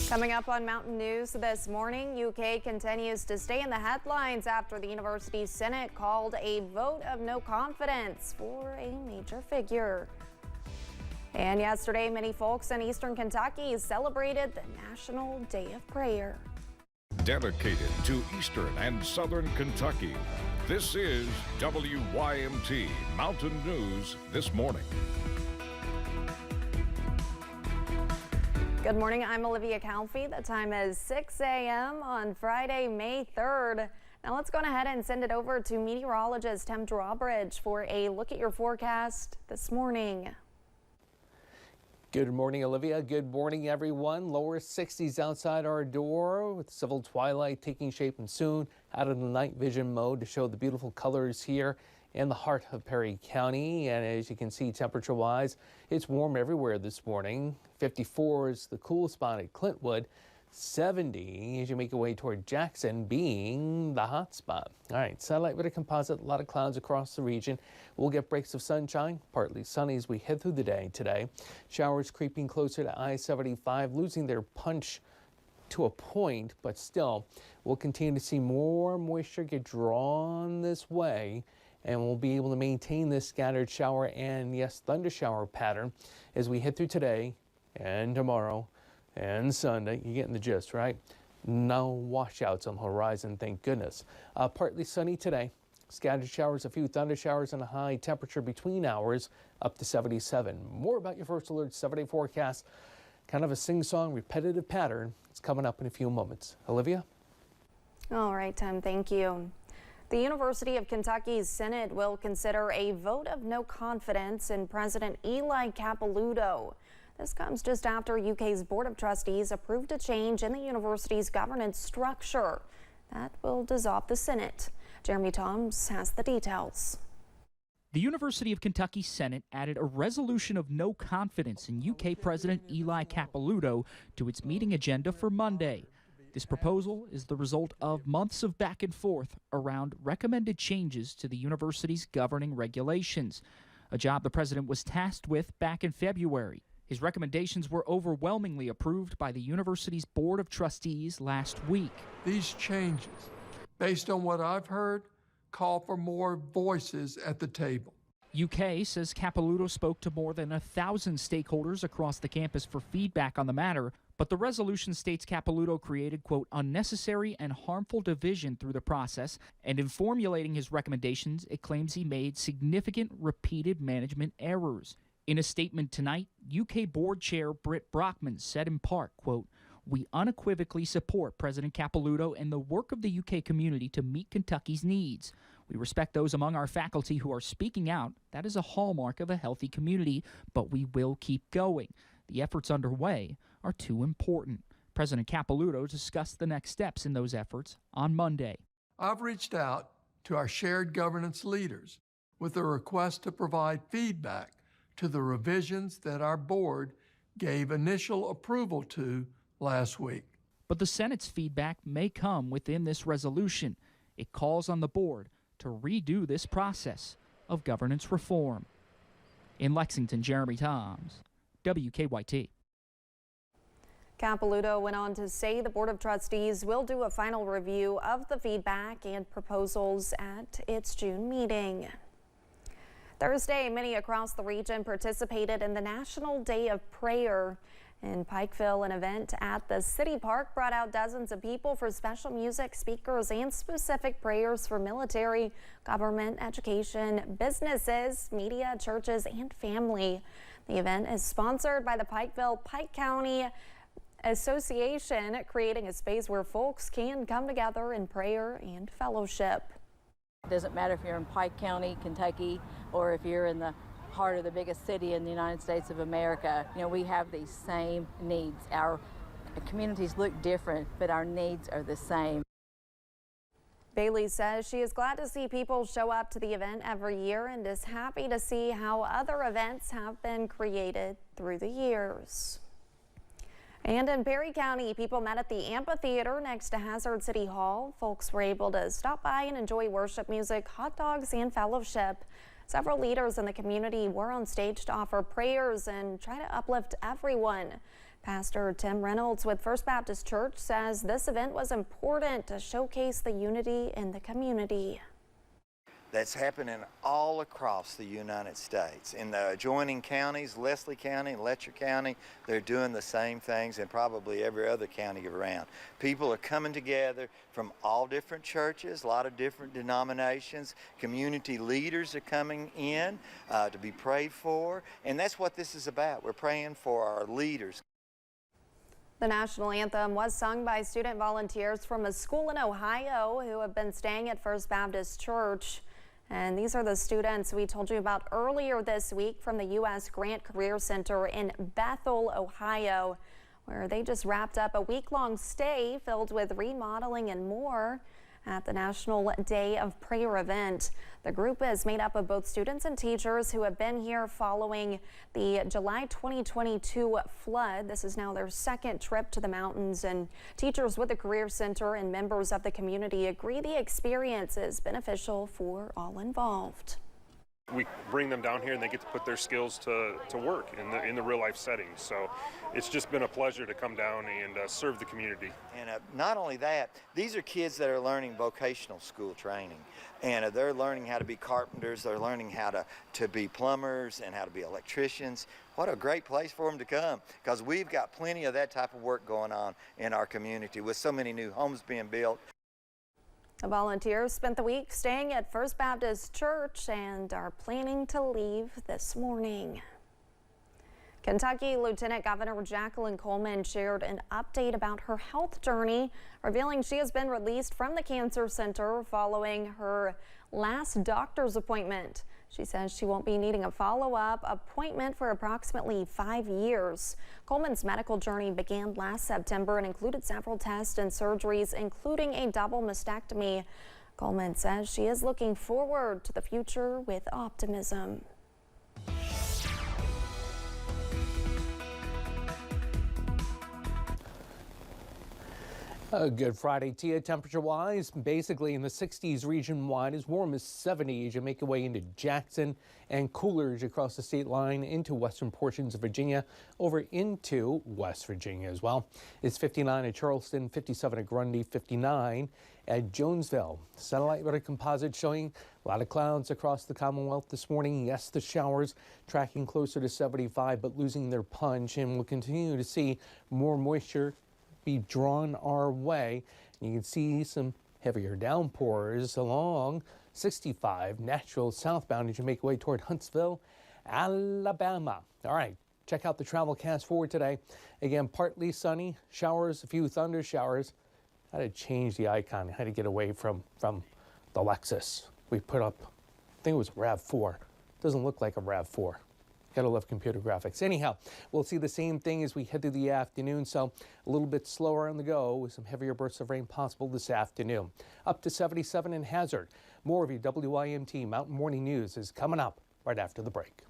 Coming up on Mountain News this morning, UK continues to stay in the headlines after the university's Senate called a vote of no confidence for a major figure. And yesterday, many folks in eastern Kentucky celebrated the National Day of Prayer. Dedicated to eastern and southern Kentucky, this is WYMT Mountain News this morning. Good morning, I'm Olivia Calfee. The time is 6 a.m. on Friday, May 3rd. Now let's go ahead and send it over to meteorologist Tim Drawbridge for a look at your forecast this morning. Good morning, Olivia. Good morning, everyone. Lower 60s outside our door with civil twilight taking shape and soon out of the night vision mode to show the beautiful colors here in the heart of Perry County. And as you can see, temperature wise, it's warm everywhere this morning. 54 is the cool spot at Clintwood. 70 as you make your way toward Jackson being the hot spot. All right, satellite with a composite, a lot of clouds across the region. We'll get breaks of sunshine, partly sunny as we head through the day today. Showers creeping closer to I-75, losing their punch to a point, but still we'll continue to see more moisture get drawn this way, and we'll be able to maintain this scattered shower and yes, thunder shower pattern as we head through today and tomorrow and Sunday. You're getting the gist, right? No washouts on the horizon, thank goodness. Partly sunny today. Scattered showers, a few thunder showers, and a high temperature between hours up to 77. More about your first alert 7-day forecast. Kind of a sing-song repetitive pattern. It's coming up in a few moments. Olivia? All right, Tim, thank you. The University of Kentucky's Senate will consider a vote of no confidence in President Eli Capilouto. This comes just after UK's Board of Trustees approved a change in the university's governance structure that will dissolve the Senate. Jeremy Toms has the details. The University of Kentucky Senate added a resolution of no confidence in UK President Eli Capilouto to its meeting agenda for Monday. This proposal is the result of months of back and forth around recommended changes to the university's governing regulations, a job the president was tasked with back in February. His recommendations were overwhelmingly approved by the university's Board of Trustees last week. These changes, based on what I've heard, call for more voices at the table. UK says Capilouto spoke to more than 1,000 stakeholders across the campus for feedback on the matter, but the resolution states Capilouto created, quote, unnecessary and harmful division through the process, and in formulating his recommendations, it claims he made significant repeated management errors. In a statement tonight, UK Board Chair Britt Brockman said in part, quote, we unequivocally support President Capilouto and the work of the UK community to meet Kentucky's needs. We respect those among our faculty who are speaking out. That is a hallmark of a healthy community, but we will keep going. The efforts underway are too important. President Capilouto discussed the next steps in those efforts on Monday. I've reached out to our shared governance leaders with a request to provide feedback to the revisions that our board gave initial approval to last week. But the Senate's feedback may come within this resolution. It calls on the board to redo this process of governance reform. In Lexington, Jeremy Toms, WKYT. Capilouto went on to say the Board of Trustees will do a final review of the feedback and proposals at its June meeting. Thursday, many across the region participated in the National Day of Prayer. In Pikeville, an event at the city park brought out dozens of people for special music, speakers, and specific prayers for military, government, education, businesses, media, churches, and family. The event is sponsored by the Pikeville-Pike County Association, creating a space where folks can come together in prayer and fellowship. It doesn't matter if you're in Pike County, Kentucky, or if you're in the heart of the biggest city in the United States of America. You know, we have these same needs. Our communities look different, but our needs are the same. Bailey says she is glad to see people show up to the event every year and is happy to see how other events have been created through the years. And in Perry County, people met at the amphitheater next to Hazard City Hall. Folks were able to stop by and enjoy worship music, hot dogs, and fellowship. Several leaders in the community were on stage to offer prayers and try to uplift everyone. Pastor Tim Reynolds with First Baptist Church says this event was important to showcase the unity in the community. That's happening all across the United States. In the adjoining counties, Leslie County, Letcher County, they're doing the same things, and probably every other county around. People are coming together from all different churches, a lot of different denominations. Community leaders are coming in to be prayed for, and that's what this is about. We're praying for our leaders. The national anthem was sung by student volunteers from a school in Ohio who have been staying at First Baptist Church. And these are the students we told you about earlier this week from the U.S. Grant Career Center in Bethel, Ohio, where they just wrapped up a week-long stay filled with remodeling and more at the National Day of Prayer event. The group is made up of both students and teachers who have been here following the July 2022 flood. This is now their second trip to the mountains, and teachers with the Career Center and members of the community agree the experience is beneficial for all involved. We bring them down here and they get to put their skills to work in the real life setting. So it's just been a pleasure to come down and serve the community. And not only that, these are kids that are learning vocational school training, and they're learning how to be carpenters, they're learning how to be plumbers and how to be electricians. What a great place for them to come, because we've got plenty of that type of work going on in our community with so many new homes being built. The volunteers spent the week staying at First Baptist Church and are planning to leave this morning. Kentucky Lieutenant Governor Jacqueline Coleman shared an update about her health journey, revealing she has been released from the cancer center following her last doctor's appointment. She says she won't be needing a follow-up appointment for approximately 5 years. Coleman's medical journey began last September and included several tests and surgeries, including a double mastectomy. Coleman says she is looking forward to the future with optimism. A good Friday to you. Temperature-wise, basically in the 60s region-wide, as warm as 70 as you make your way into Jackson, and cooler as you cross the state line into western portions of Virginia, over into West Virginia as well. It's 59 at Charleston, 57 at Grundy, 59 at Jonesville. Satellite weather composite showing a lot of clouds across the Commonwealth this morning. Yes, the showers tracking closer to 75, but losing their punch, and we'll continue to see more moisture be drawn our way. You can see some heavier downpours along 65 Nashville southbound as you make your way toward Huntsville, Alabama. All right, check out the travelcast for today. Again, partly sunny, showers, a few thunder showers. I had to change the icon. I had to get away from the Lexus. We put up, I think it was a RAV4. Doesn't look like a RAV4. Gotta love computer graphics. Anyhow, we'll see the same thing as we head through the afternoon, so a little bit slower on the go with some heavier bursts of rain possible this afternoon. Up to 77 in Hazard. More of your WYMT Mountain Morning News is coming up right after the break.